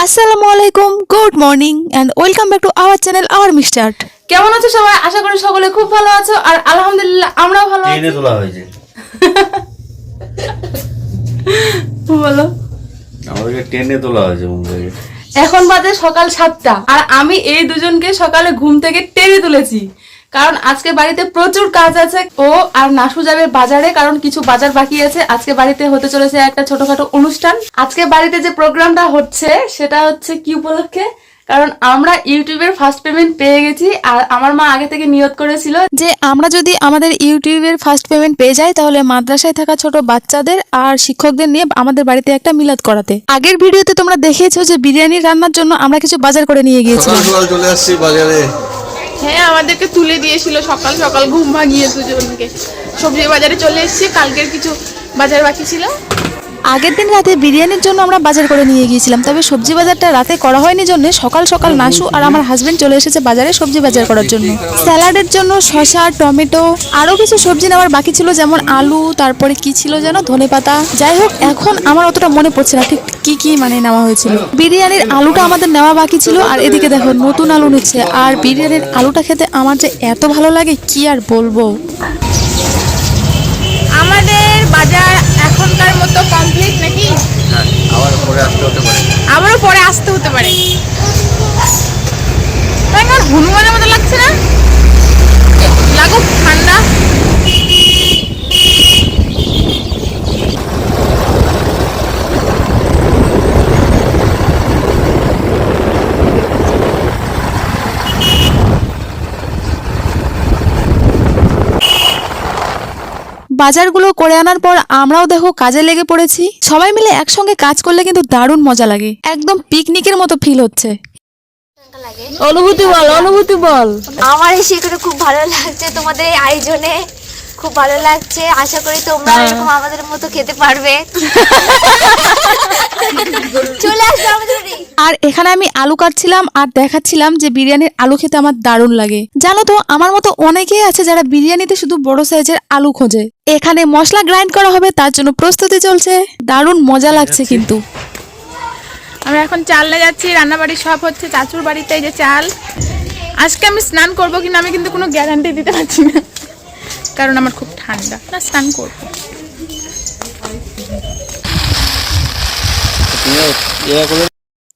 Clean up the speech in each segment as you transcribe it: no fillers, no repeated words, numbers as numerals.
আসসালামু আলাইকুম, good morning and welcome back to our channel our মিস্টার্ট। কেমন আছো সবাই? আশা করি সকলে খুব ভালো আছো আর আলহামদুলিল্লাহ আমরাও ভালো আছি। ট্রেনে তোলা হয়েছে বলো, আমাদেরকে ট্রেনে তোলা হয়েছে মুম্বাইয়ে। এখন বাজে সকাল 7টা আর আমি এই দুজনকে সকালে ঘুম থেকে টেনে তুলেছি, কারণ আজকে বাড়িতে প্রচুর কাজ আছে। ও আর নাসু যাবে বাজারে, কারণ কিছু বাজার বাকি আছে। আজকে বাড়িতে হতে চলেছে একটা ছোটখাটো অনুষ্ঠান। আজকে বাড়িতে যে প্রোগ্রামটা হচ্ছে সেটা হচ্ছে কি উপলক্ষে, কারণ আমরা ইউটিউবের ফার্স্ট পেমেন্ট পেয়ে গেছি আর আমার মা আগে থেকে নিয়ত করেছিল যে আমরা যদি আমাদের ইউটিউবের ফার্স্ট পেমেন্ট পেয়ে যাই তাহলে মাদ্রাসায় থাকা ছোট বাচ্চাদের আর শিক্ষকদের নিয়ে আমাদের বাড়িতে একটা মিলাদ করাতে। আগের ভিডিওতে তোমরা দেখেছো যে বিরিয়ানি রান্নার জন্য আমরা কিছু বাজার করে নিয়ে গিয়েছিলাম। চলে আসছি বাজারে। হ্যাঁ, আমাদেরকে তুলে দিয়েছিল সকাল সকাল ঘুম ভাঙিয়ে দুজনকে। সবজি বাজারে চলে এসেছি, কালকের কিছু বাজার বাকি ছিল। আগের দিন রাতে বিরিয়ানির জন্য আমরা বাজার করে নিয়ে গিয়েছিলাম, তবে সবজি বাজারটা রাতে করা হয়নি জন্য সকাল সকাল নাসু আর আমার হাজবেন্ড চলে এসেছে বাজারে সবজি বাজার করার জন্য। স্যালাডের জন্য শসা, টমেটো, আরও কিছু সবজি নেওয়ার বাকি ছিল, যেমন আলু, তারপরে কি ছিল যেন, ধনেপাতা। যাই হোক, এখন আমার অতটা মনে পড়ছে না ঠিক কি নেওয়া হয়েছিল। বিরিয়ানির আলুটা আমাদের নেওয়া বাকি ছিল, আর এদিকে দেখো নতুন আলু নিচ্ছে। আর বিরিয়ানির আলুটা খেতে আমার যে এত ভালো লাগে কি আর বলবো। আমাদের বাজার এখনকার মতো কমপ্লিট নাকি? আবার পরে আসতে হতে পারে। আবারও পরে আসতে হতে পারে। তাই আমার হনুমানের মতো লাগছে না? লাগুক ঠান্ডা। বাজারগুলো করে আনার পর আমরাও দেখো কাজে লেগে পড়েছি। সবাই মিলে একসঙ্গে কাজ করলে কিন্তু দারুণ মজা লাগে, একদম পিকনিকের মতো ফিল হচ্ছে। অনুভূতি বল। আমার এসে করে খুব ভালো লাগছে, তোমাদের এই আয়োজনে খুব ভালো লাগছে। আশা করি তোমরা এরকম আমাদের মতো খেতে পারবে। চলে আসবে আমাদের বাড়ি। আর এখানে আমি আলু কাটছিলাম আর দেখাচ্ছিলাম যে বিরিয়ানির আলু খেতে আমার দারুণ লাগে। জানো তো, আমার মতো অনেকেই আছে যারা বিরিয়ানিতে শুধু বড় সাইজের আলু খোঁজে। এখানে মশলা গ্রাইন্ড করা হবে, তার জন্য প্রস্তুতি চলছে। দারুণ মজা লাগছে কিন্তু। আমরা এখন চাল নিয়ে যাচ্ছি, রান্নাবাড়ি সব হচ্ছে চাচুর বাড়িতে। এই যে চাল। আজকে আমি স্নান করবো কিনা আমি কিন্তু কোনো গ্যারান্টি দিতে পারছি না, কারণ আমার খুব ঠান্ডা। না, স্নান করবো।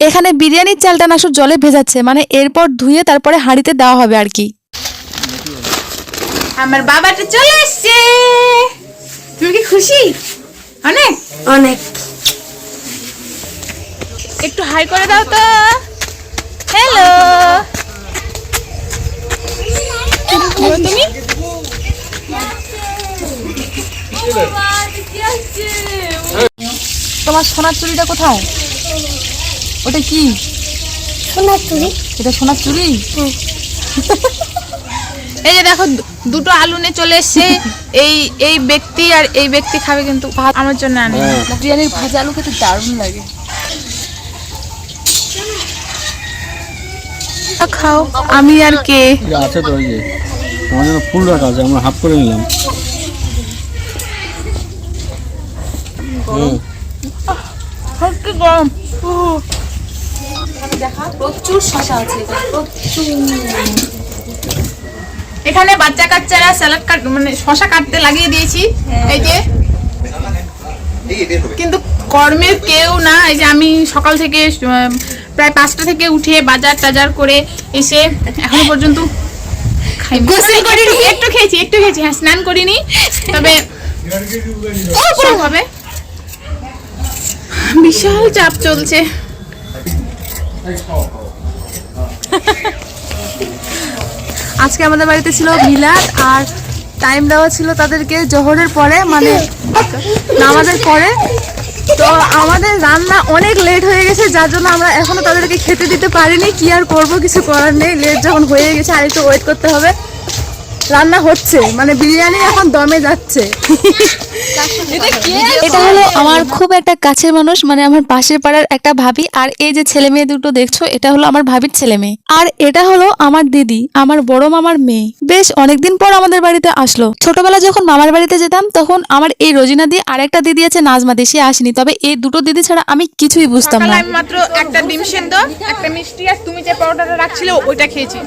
এখানে বিরিয়ানির চালটা নাসু জলে ভেজাচ্ছে, মানে এরপর ধুয়ে তারপরে হাঁড়িতে দেওয়া হবে আর কি। আমার বাবাটা চলে এসছে। তুমি কি খুশি? অনেক অনেক। একটু হাই করে দাও তো। হ্যালো, তুমি তোমার সোনার চুড়িটা কোথায়? ওটা কি? সোনার চুড়ি। এটা সোনার চুড়ি? এই যে দেখো, দুটো আলু নিয়ে চলে এসছে। এই ব্যক্তি আর এই ব্যক্তি খাবে, কিন্তু ভাত আমার জন্য আনে। বিরিয়ানির ভাজা আলু খেতে দারুণ লাগে। খাও, আমি আর কে। আছে তো, ওই যে আমার জন্য ফুল রাখা আছে, আমরা হাফ করে নিলাম। কি গরম। প্রচুর শসা আছে, এখানে বাচ্চা কাচ্চারা স্যালাড কাট মানে শশা কাটতে লাগিয়ে দিয়েছি। এই যে, কিন্তু কর্মের কেউ না। এই যে আমি সকাল থেকে প্রায় 5টা থেকে উঠে বাজার টাজার করে এসে এখনো পর্যন্ত একটু খেয়েছি। হ্যাঁ, স্নান করিনি, তবে সব হবে। বিশাল চাপ চলছে। আজকে আমাদের বাড়িতে ছিল মিলাদ, আর টাইম দেওয়া ছিল তাদেরকে জোহরের পরে, মানে নামাজের পরে। তো আমাদের রান্না অনেক লেট হয়ে গেছে, যার জন্য আমরা এখনো তাদেরকে খেতে দিতে পারিনি। কি আর করবো, কিছু করার নেই। লেট যখন হয়ে গেছে আর একটু ওয়েট করতে হবে। রান্না হচ্ছে, মানে বিরিয়ানি এখন দমে যাচ্ছে। এটা হলো আমার খুব একটা কাছের মানুষ, মানে আমার পাশের পাড়ার একটা ভাবি। আর এই যে ছেলে মেয়ে দুটো দেখছো, এটা হলো আমার ভাবির ছেলে মেয়ে। আর এটা হলো আমার দিদি, আমার বড় মামার মেয়ে। বেশ অনেকদিন পর আমাদের বাড়িতে আসলো। ছোটবেলা যখন মামার বাড়িতে যেতাম তখন আমার এই রোজিনা দি আর একটা দিদি আছে নাজমা দি, সে আসেনি। তবে এই দুটো দিদি ছাড়া আমি কিছুই বুঝতাম সকালে না। আমি মাত্র একটা ডিম সেদ্ধ, একটা মিষ্টি আর তুমি যে পাউডারটা রাখছিলে ওইটা খেয়েছি।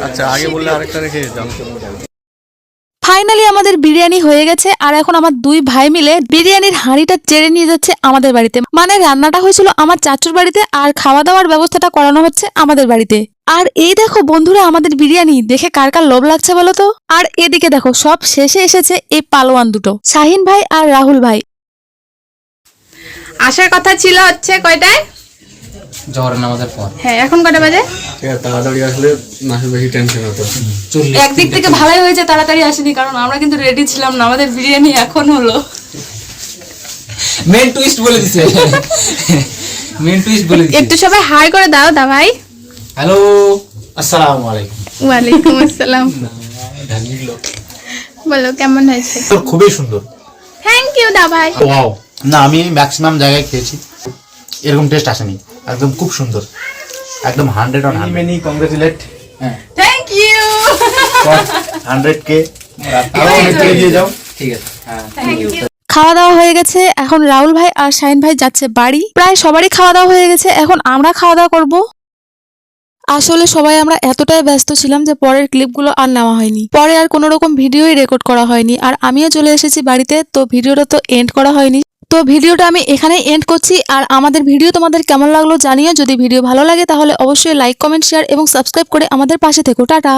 আচ্ছা আগে বললে আরেকটা রেখে দিতাম। ফাইনালি আমাদের বিরিয়ানি হয়ে গেছে, আর এখন আমার দুই ভাই মিলে বিরিয়ানির হাঁড়িটা চেড়ে নিয়ে যাচ্ছে আমাদের বাড়িতে। মানে রান্নাটা হয়েছিল আমার চাচুর বাড়িতে, আর খাওয়া দাওয়ার ব্যবস্থাটা করানো হচ্ছে আমাদের বাড়িতে। আর এই দেখো বন্ধুরা, আমাদের বিরিয়ানি দেখে কার কার লোভ লাগছে বলো তো। আর এদিকে দেখো সব শেষে এসেছে এই পালোয়ান দুটো, শাহিন ভাই আর রাহুল ভাই। আসার কথা ছিল হচ্ছে কয়টায়? জহরের নামাজের পর। হ্যাঁ, এখন কটা বাজে? ঠিক আছে, তাড়াতাড়ি আসলে নাসুর বেশি টেনশন হতো। একদিক থেকে ভালোই হয়েছে তাড়াতাড়ি আসেনি, কারণ আমরা কিন্তু রেডি ছিলাম না। আমাদের বিরিয়ানি এখন হলো। মেন টুইস্ট বলে দিছে। মেন টুইস্ট বলে দিছে। একটু সবাই হাই করে দাও দা ভাই। হ্যালো, আসসালামু আলাইকুম। ওয়ালাইকুম আসসালাম। বলো কেমন হয়েছে? তোর খুবই সুন্দর। থ্যাংক ইউ দা ভাই। ওয়াও, না আমি ম্যাক্সিমাম জায়গায় খেয়েছি, এরকম টেস্ট আসেনি। একদম খুব সুন্দর, একদম 100/100। Many congratulate. Thank you. 100K দিয়ে যাও। ঠিক আছে। হ্যাঁ, থ্যাংক ইউ। খাওয়া দাওয়া হয়ে গেছে, এখন রাহুল ভাই আর শাহিন ভাই যাচ্ছে বাড়ি। প্রায় সবারই খাওয়া দাওয়া হয়ে গেছে, এখন আমরা খাওয়া দাওয়া করবো। আসলে সবাই আমরা এতটাই ব্যস্ত ছিলাম যে পরের ক্লিপগুলো আর নেওয়া হয়নি। পরে আর কোনো রকম ভিডিওই রেকর্ড করা হয়নি। আর আমিও চলে এসেছি বাড়িতে, তো ভিডিওটা তো এন্ড করা হয়নি। তো ভিডিওটা আমি এখানে এন্ড করছি। আর আমাদের ভিডিও তোমাদের কেমন লাগলো জানিও। যদি ভিডিও ভালো লাগে তাহলে অবশ্যই লাইক, কমেন্ট, শেয়ার এবং সাবস্ক্রাইব করে আমাদের পাশে থেকো। টাটা।